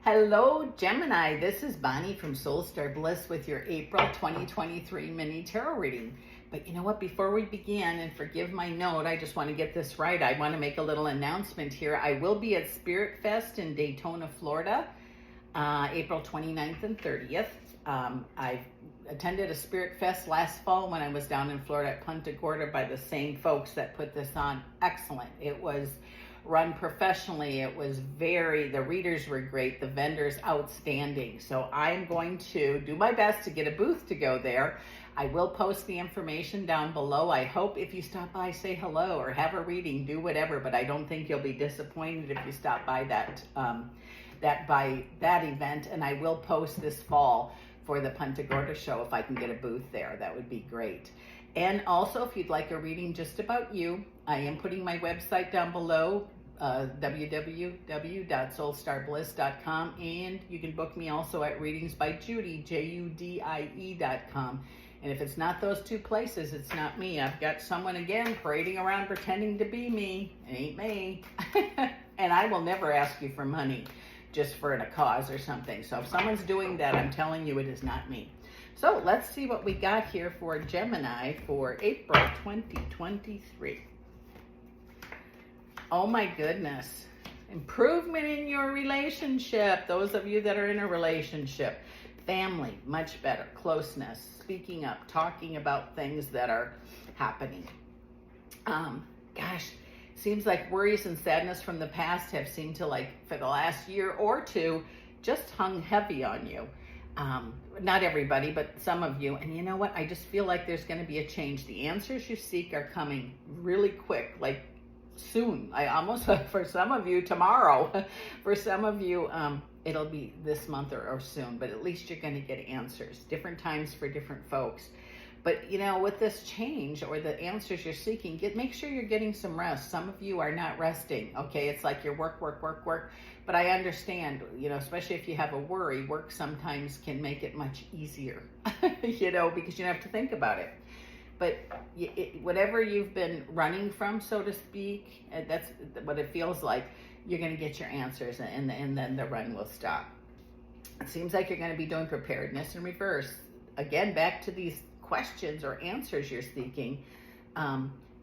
Hello, Gemini. This is Bonnie from Soul Star Bliss with your April 2023 mini tarot reading. But you know what? Before we begin, and forgive my note, I just want to get this right. I want to make a little announcement here. I will be at Spirit Fest in Daytona, Florida, April 29th and 30th. I attended a Spirit Fest last fall when I was down in Florida at Punta Gorda by the same folks that put this on. Excellent. It was run professionally. It was the readers were great, the vendors outstanding. So I'm going to do my best to get a booth to go there. I will post the information down below. I hope if you stop by, say hello or have a reading, do whatever, but I don't think you'll be disappointed if you stop by that event. And I will post this fall for the Punta Gorda show if I can get a booth there. That would be great. And also, if you'd like a reading just about you, I am putting my website down below, www.soulstarbliss.com, and you can book me also at readingsbyjudy, JUDIE.com. And if it's not those two places, it's not me. I've got someone, again, parading around pretending to be me. It ain't me. And I will never ask you for money just for a cause or something. So if someone's doing that, I'm telling you it is not me. So let's see what we got here for Gemini for April 2023. Oh my goodness. Improvement in your relationship. Those of you that are in a relationship. Family, much better. Closeness, speaking up, talking about things that are happening. Seems like worries and sadness from the past have seemed to, like, for the last year or two, just hung heavy on you. Not everybody, but some of you. And you know what? I just feel like there's going to be a change. The answers you seek are coming really quick, like soon. I almost, for some of you, tomorrow. For some of you, it'll be this month or soon, but at least you're going to get answers. Different times for different folks. But, you know, with this change or the answers you're seeking, make sure you're getting some rest. Some of you are not resting, okay? It's like you're work. But I understand, you know, especially if you have a worry, work sometimes can make it much easier, you know, because you don't have to think about it. But whatever you've been running from, so to speak, that's what it feels like, you're going to get your answers, and then the run will stop. It seems like you're going to be doing preparedness in reverse. Again, back to these questions or answers you're seeking,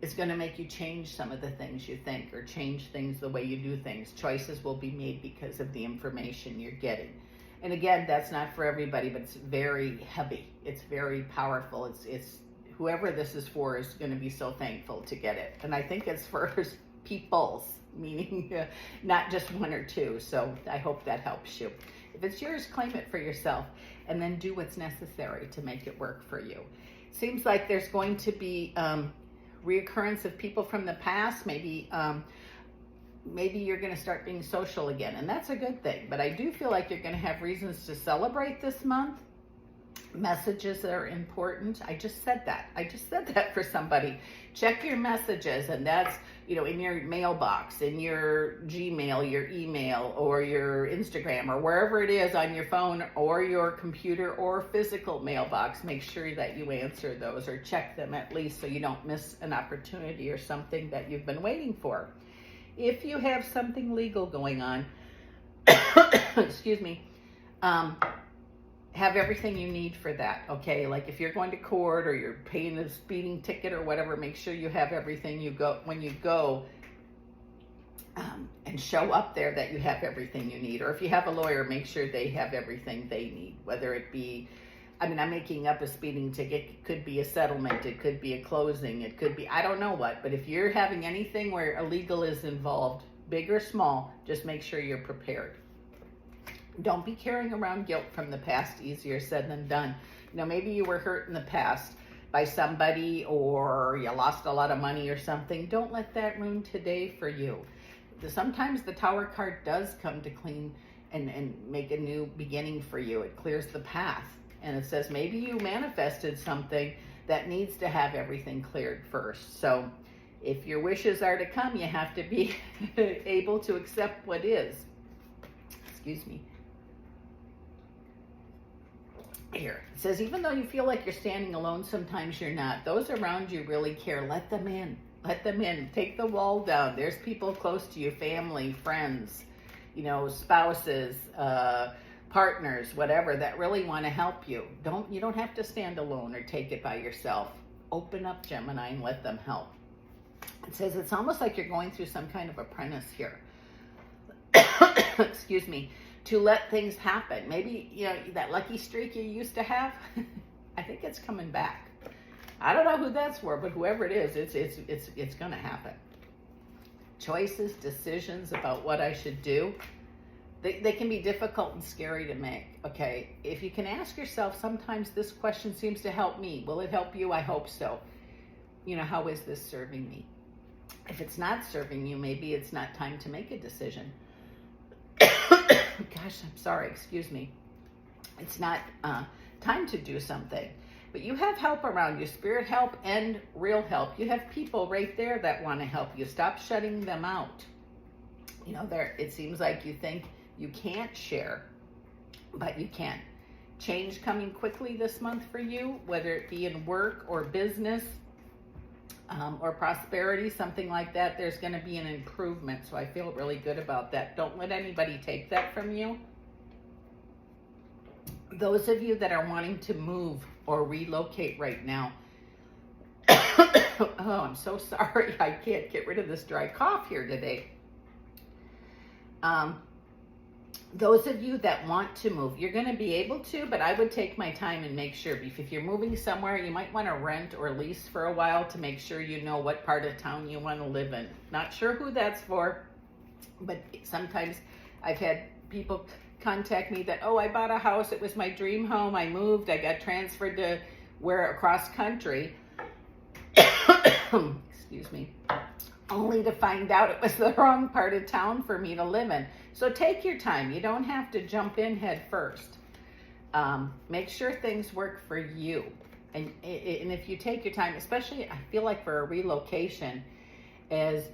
is going to make you change some of the things you think, or change things the way you do things. Choices will be made because of the information you're getting. And again, that's not for everybody, but it's very heavy. It's very powerful. It's whoever this is for is going to be so thankful to get it. And I think it's for peoples, meaning not just one or two. So I hope that helps you. If it's yours, claim it for yourself, and then do what's necessary to make it work for you. Seems like there's going to be reoccurrence of people from the past. Maybe you're going to start being social again, and that's a good thing. But I do feel like you're going to have reasons to celebrate this month. Messages that are important. I just said that for somebody. Check your messages, and that's, you know, in your mailbox, in your Gmail, your email, or your Instagram, or wherever it is on your phone or your computer or physical mailbox. Make sure that you answer those, or check them at least, so you don't miss an opportunity or something that you've been waiting for. If you have something legal going on, excuse me, have everything you need for that, okay? Like if you're going to court or you're paying a speeding ticket or whatever, make sure you have everything when you go, and show up there that you have everything you need. Or if you have a lawyer, make sure they have everything they need, whether it be, I'm making up a speeding ticket. It could be a settlement. It could be a closing. It could be, I don't know what, but if you're having anything where illegal is involved, big or small, just make sure you're prepared. Don't be carrying around guilt from the past. Easier said than done. You know, maybe you were hurt in the past by somebody, or you lost a lot of money or something. Don't let that ruin today for you. Sometimes the Tower card does come to clean and make a new beginning for you. It clears the path. And it says maybe you manifested something that needs to have everything cleared first. So if your wishes are to come, you have to be able to accept what is. Excuse me. Here, it says, even though you feel like you're standing alone, sometimes you're not. Those around you really care. Let them in. Let them in. Take the wall down. There's people close to you, family, friends, spouses, partners, whatever, that really want to help you. You don't have to stand alone or take it by yourself. Open up, Gemini, and let them help. It says it's almost like you're going through some kind of apprentice here. Excuse me. To let things happen. Maybe, that lucky streak you used to have, I think it's coming back. I don't know who that's for, but whoever it is, it's going to happen. Choices, decisions about what I should do, they can be difficult and scary to make, okay? If you can ask yourself, sometimes this question seems to help me. Will it help you? I hope so. How is this serving me? If it's not serving you, maybe it's not time to make a decision. Gosh, I'm sorry, excuse me. It's not time to do something. But you have help around you, spirit help and real help. You have people right there that want to help you. Stop shutting them out. It seems like you think you can't share, but you can. Change coming quickly this month for you, whether it be in work or business or prosperity, something like that. There's going to be an improvement, so I feel really good about that. Don't let anybody take that from you. Those of you that are wanting to move or relocate right now, oh, I'm so sorry. I can't get rid of this dry cough here today. Those of you that want to move, you're going to be able to, but I would take my time and make sure. If you're moving somewhere, you might want to rent or lease for a while to make sure you know what part of town you want to live in. Not sure who that's for, but sometimes I've had people contact me that, I bought a house. It was my dream home. I moved. I got transferred to across country. Excuse me. Only to find out it was the wrong part of town for me to live in. So take your time. You don't have to jump in head first. Make sure things work for you. And if you take your time, especially I feel like for a relocation, let's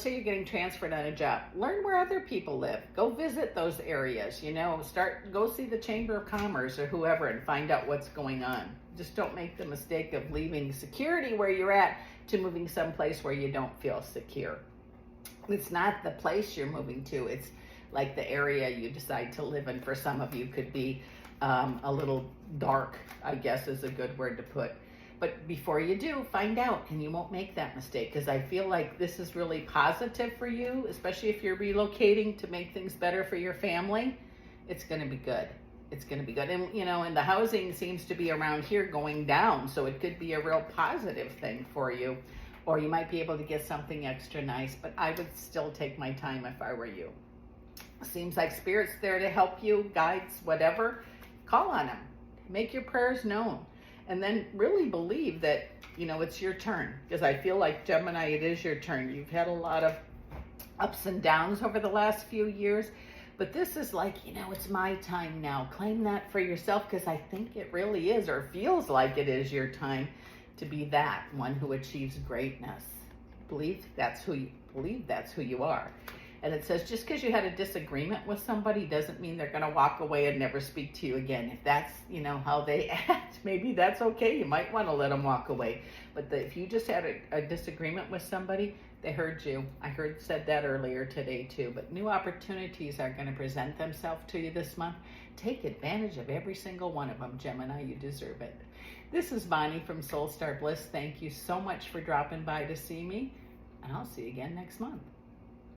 say you're getting transferred on a job, learn where other people live. Go visit those areas, go see the Chamber of Commerce or whoever and find out what's going on. Just don't make the mistake of leaving security where you're at to moving someplace where you don't feel secure. It's not the place you're moving to. It's like the area you decide to live in. For some of you could be a little dark, I guess is a good word to put. But before you do, find out, and you won't make that mistake, because I feel like this is really positive for you, especially if you're relocating to make things better for your family. It's going to be good. It's going to be good. And, and the housing seems to be around here going down, so it could be a real positive thing for you. Or you might be able to get something extra nice, but I would still take my time if I were you. Seems like Spirit's there to help you, guides, whatever. Call on them. Make your prayers known. And then really believe that, it's your turn. Because I feel like, Gemini, it is your turn. You've had a lot of ups and downs over the last few years. But this is like, it's my time now. Claim that for yourself, because I think it really is, or feels like it is your time to be that one who achieves greatness. Believe that's who you are. And it says just because you had a disagreement with somebody doesn't mean they're going to walk away and never speak to you again. If that's, how they act, maybe that's okay. You might want to let them walk away. But if you just had a disagreement with somebody, they heard you. I said that earlier today too. But new opportunities are going to present themselves to you this month. Take advantage of every single one of them, Gemini. You deserve it. This is Bonnie from Soul Star Bliss. Thank you so much for dropping by to see me. And I'll see you again next month.